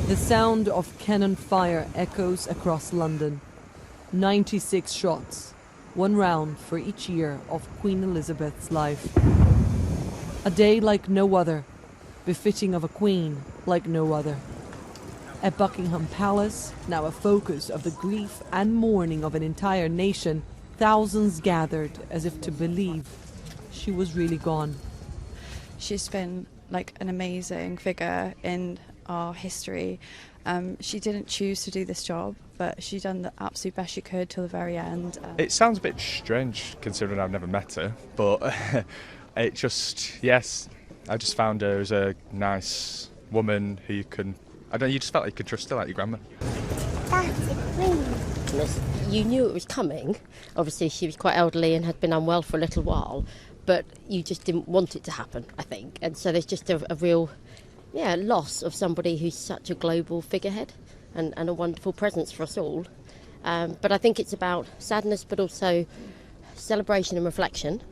The sound of cannon fire echoes across London. 96 shots, one round for each year of Queen Elizabeth's life. A day like no other, befitting of a queen like no other. At Buckingham Palace, now a focus of the grief and mourning of an entire nation, thousands gathered as if to believe she was really gone. She's been like an amazing figure in our history. She didn't choose to do this job, but she done the absolute best she could till the very end. It sounds a bit strange considering I've never met her, but it just, yes, I just found her as a nice woman who you just felt like you could trust her like your grandma. That's a queen. You knew it was coming. Obviously she was quite elderly and had been unwell for a little while, but you just didn't want it to happen, I think. And so there's just a real loss of somebody who's such a global figurehead and a wonderful presence for us all. But I think it's about sadness, but also celebration and reflection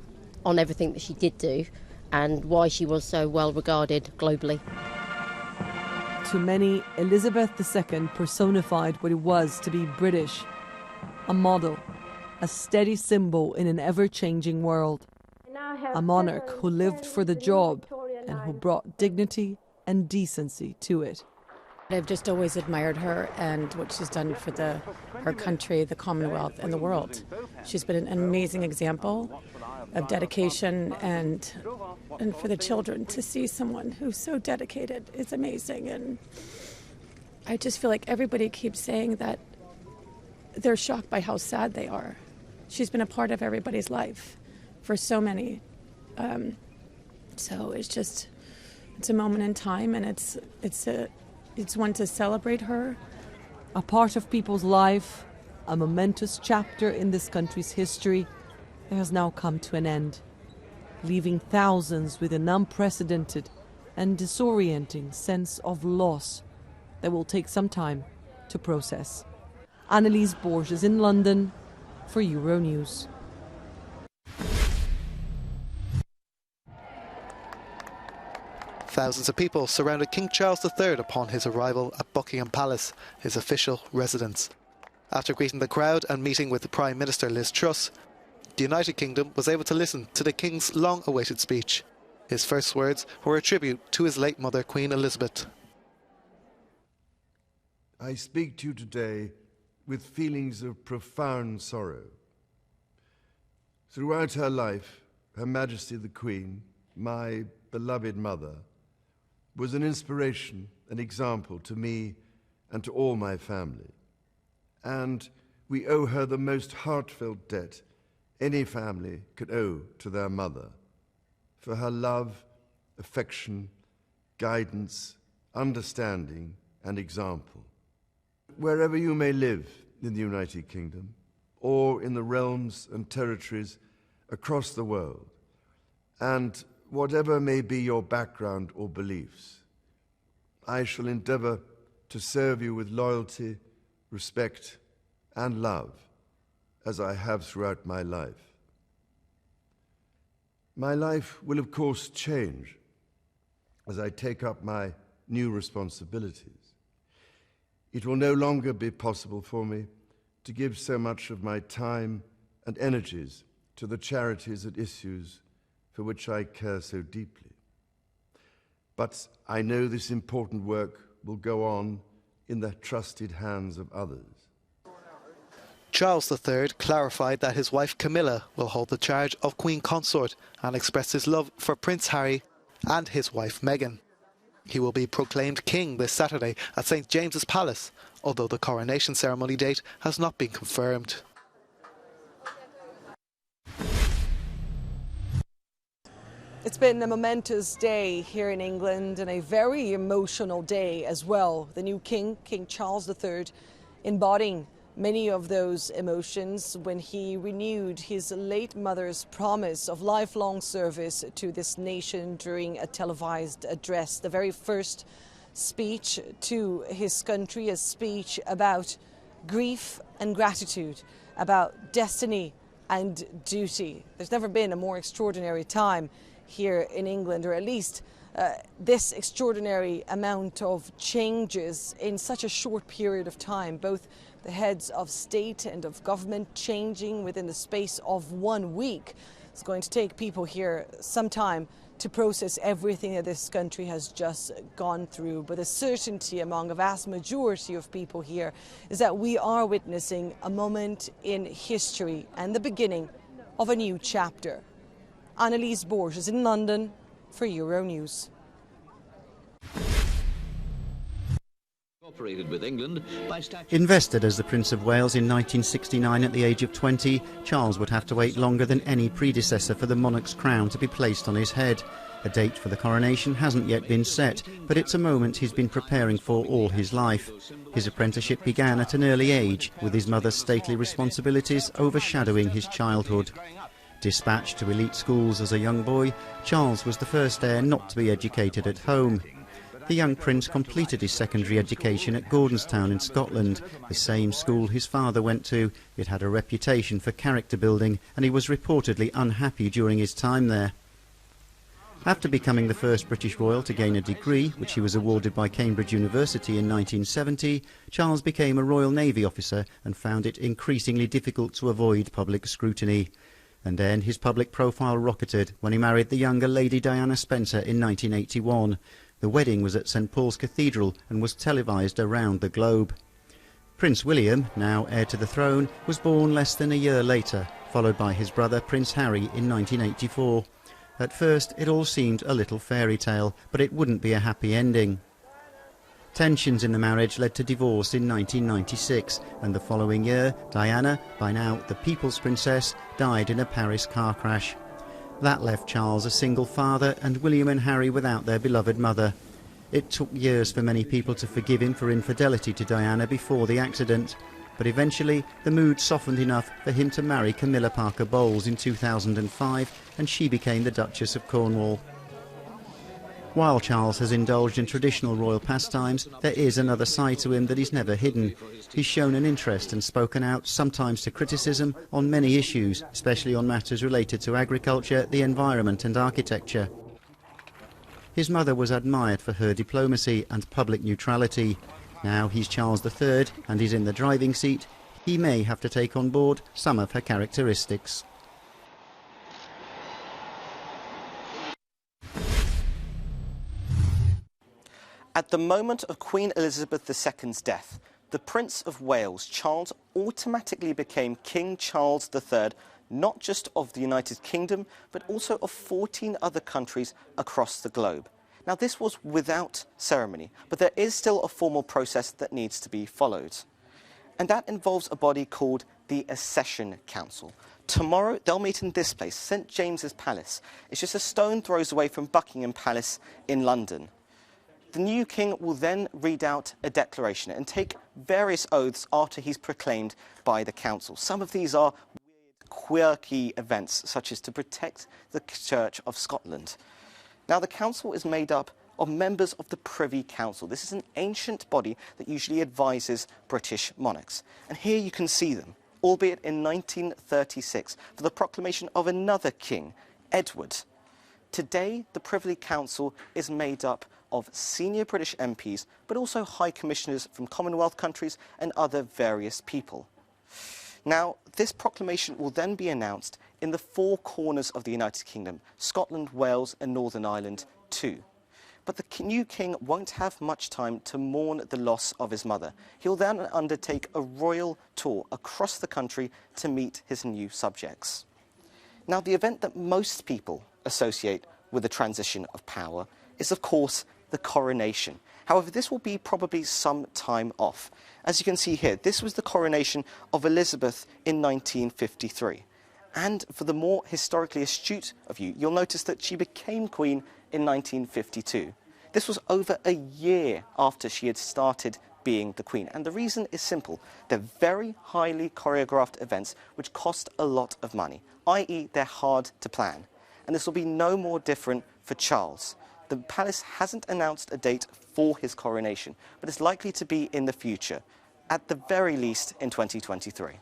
on everything that she did do and why she was so well regarded globally. To many, Elizabeth II personified what it was to be British. A model, a steady symbol in an ever-changing world. A monarch who lived for the job and who brought dignity and decency to it. I've just always admired her and what she's done for her country, the Commonwealth, and the world. She's been an amazing example of dedication, and for the children to see someone who's so dedicated is amazing. And I just feel like everybody keeps saying that they're shocked by how sad they are. She's been a part of everybody's life for so many. So it's a moment in time, and it's one to celebrate her. A part of people's life, a momentous chapter in this country's history that has now come to an end, leaving thousands with an unprecedented and disorienting sense of loss that will take some time to process. Annelies Borges in London for Euronews. Thousands of people surrounded King Charles III upon his arrival at Buckingham Palace, his official residence. After greeting the crowd and meeting with the Prime Minister Liz Truss, the United Kingdom was able to listen to the King's long-awaited speech. His first words were a tribute to his late mother, Queen Elizabeth. I speak to you today with feelings of profound sorrow. Throughout her life, Her Majesty the Queen, my beloved mother, was an inspiration, an example to me and to all my family. And we owe her the most heartfelt debt any family could owe to their mother, for her love, affection, guidance, understanding, and example. Wherever you may live in the United Kingdom, or in the realms and territories across the world, and whatever may be your background or beliefs, I shall endeavor to serve you with loyalty, respect, and love, as I have throughout my life. My life will, of course, change as I take up my new responsibilities. It will no longer be possible for me to give so much of my time and energies to the charities and issues for which I care so deeply. But I know this important work will go on in the trusted hands of others. Charles III clarified that his wife Camilla will hold the charge of Queen Consort and expressed his love for Prince Harry and his wife Meghan. He will be proclaimed king this Saturday at St James's Palace, although the coronation ceremony date has not been confirmed. It's been a momentous day here in England and a very emotional day as well. The new king, King Charles III, embodying many of those emotions when he renewed his late mother's promise of lifelong service to this nation during a televised address. The very first speech to his country, a speech about grief and gratitude, about destiny and duty. There's never been a more extraordinary time here in England, or at least this extraordinary amount of changes in such a short period of time, both the heads of state and of government changing within the space of 1 week. It's going to take people here some time to process everything that this country has just gone through. But the certainty among a vast majority of people here is that we are witnessing a moment in history and the beginning of a new chapter. Annelies Borges in London for Euronews. With England by Invested as the Prince of Wales in 1969 at the age of 20, Charles would have to wait longer than any predecessor for the monarch's crown to be placed on his head. A date for the coronation hasn't yet been set, but it's a moment he's been preparing for all his life. His apprenticeship began at an early age, with his mother's stately responsibilities overshadowing his childhood. Dispatched to elite schools as a young boy, Charles was the first heir not to be educated at home. The young prince completed his secondary education at Gordonstown in Scotland, the same school his father went to. It had a reputation for character building, and he was reportedly unhappy during his time there. After becoming the first British royal to gain a degree, which he was awarded by Cambridge University in 1970, Charles became a Royal Navy officer and found it increasingly difficult to avoid public scrutiny. And then his public profile rocketed when he married the younger Lady Diana Spencer in 1981. The wedding was at St Paul's Cathedral and was televised around the globe. Prince William, now heir to the throne, was born less than a year later, followed by his brother Prince Harry in 1984. At first it all seemed a little fairy tale, but it wouldn't be a happy ending. Tensions in the marriage led to divorce in 1996, and the following year Diana, by now the People's Princess, died in a Paris car crash. That left Charles a single father and William and Harry without their beloved mother. It took years for many people to forgive him for infidelity to Diana before the accident, but eventually the mood softened enough for him to marry Camilla Parker Bowles in 2005, and she became the Duchess of Cornwall. While Charles has indulged in traditional royal pastimes, there is another side to him that he's never hidden. He's shown an interest and spoken out, sometimes to criticism, on many issues, especially on matters related to agriculture, the environment and architecture. His mother was admired for her diplomacy and public neutrality. Now he's Charles III and he's in the driving seat. He may have to take on board some of her characteristics. At the moment of Queen Elizabeth II's death, the Prince of Wales, Charles, automatically became King Charles III, not just of the United Kingdom, but also of 14 other countries across the globe. Now, this was without ceremony, but there is still a formal process that needs to be followed. And that involves a body called the Accession Council. Tomorrow, they'll meet in this place, St James's Palace. It's just a stone throws away from Buckingham Palace in London. The new king will then read out a declaration and take various oaths after he's proclaimed by the council. Some of these are weird, quirky events, such as to protect the Church of Scotland. Now, the council is made up of members of the Privy Council. This is an ancient body that usually advises British monarchs. And here you can see them, albeit in 1936, for the proclamation of another king, Edward. Today, the Privy Council is made up of senior British MPs, but also High Commissioners from Commonwealth countries and other various people. Now, this proclamation will then be announced in the four corners of the United Kingdom, Scotland, Wales and Northern Ireland too. But the new king won't have much time to mourn the loss of his mother. He'll then undertake a royal tour across the country to meet his new subjects. Now, the event that most people associate with the transition of power is, of course, the coronation. However, this will be probably some time off. As you can see here, this was the coronation of Elizabeth in 1953. And for the more historically astute of you, you'll notice that she became queen in 1952. This was over a year after she had started being the queen. And the reason is simple. They're very highly choreographed events which cost a lot of money, i.e. they're hard to plan. And this will be no more different for Charles. The palace hasn't announced a date for his coronation, but it's likely to be in the future, at the very least in 2023.